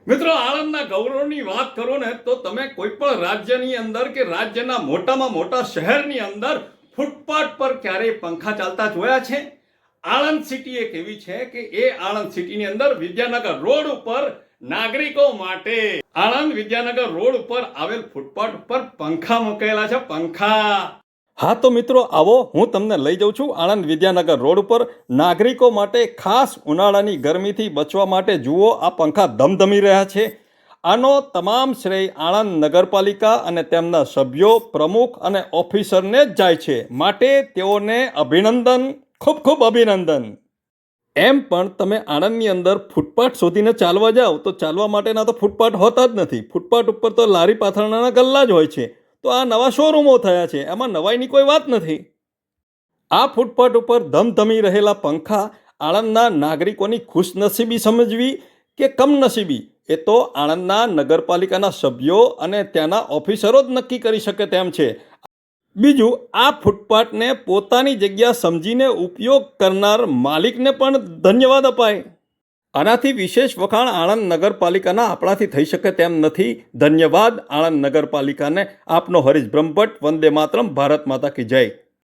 મિત્રો, આણંદના ગૌરવની વાત કરો ને તો તમે કોઈ પણ રાજ્યની અંદર કે રાજ્યના મોટામાં મોટા શહેરની અંદર ફૂટપાથ પર ક્યારેય પંખા ચાલતા જોયા છે? આણંદ સિટી એક એવી છે કે એ આણંદ સિટીની અંદર વિદ્યાનગર રોડ ઉપર નાગરિકો માટે આણંદ વિદ્યાનગર રોડ ઉપર આવેલ ફૂટપાથ ઉપર પંખા મૂકેલા છે. પંખા. હા તો મિત્રો, આવો હું તમને લઈ જાઉં છું આણંદ વિદ્યાનગર રોડ ઉપર નાગરિકો માટે ખાસ ઉનાળાની ગરમીથી બચવા માટે. જુઓ, આ પંખા ધમધમી રહ્યા છે. આનો તમામ શ્રેય આણંદ નગરપાલિકા અને તેમના સભ્યો, પ્રમુખ અને ઓફિસરને જ જાય છે. માટે તેઓને અભિનંદન, ખૂબ ખૂબ અભિનંદન. એમ પણ તમે આણંદની અંદર ફૂટપાથ શોધીને ચાલવા જાઓ તો ચાલવા માટેના તો ફૂટપાથ હોતા જ નથી. ફૂટપાથ ઉપર તો લારી પાથરણાના ગલ્લા જ હોય છે. તો આ નવા શોરૂમો થયા છે, એમાં નવાઈની કોઈ વાત નથી. આ ફૂટપાથ ઉપર ધમધમી રહેલા પંખા આણંદના નાગરિકોની ખુશનસીબી સમજવી કે કમનસીબી એ તો આણંદના નગરપાલિકાના સભ્યો અને ત્યાંના ઓફિસરો જ નક્કી કરી શકે તેમ છે. બીજું, આ ફૂટપાથને પોતાની જગ્યા સમજીને ઉપયોગ કરનાર માલિકને પણ ધન્યવાદ અપાય. આનાથી વિશેષ વખાણ આણંદ નગરપાલિકાના આપણાથી થઈ શકે તેમ નથી. ધન્યવાદ આણંદ નગરપાલિકાને. આપનો હરીશ બ્રહ્મભટ્ટ. વંદે માતરમ. ભારત માતા કી જય.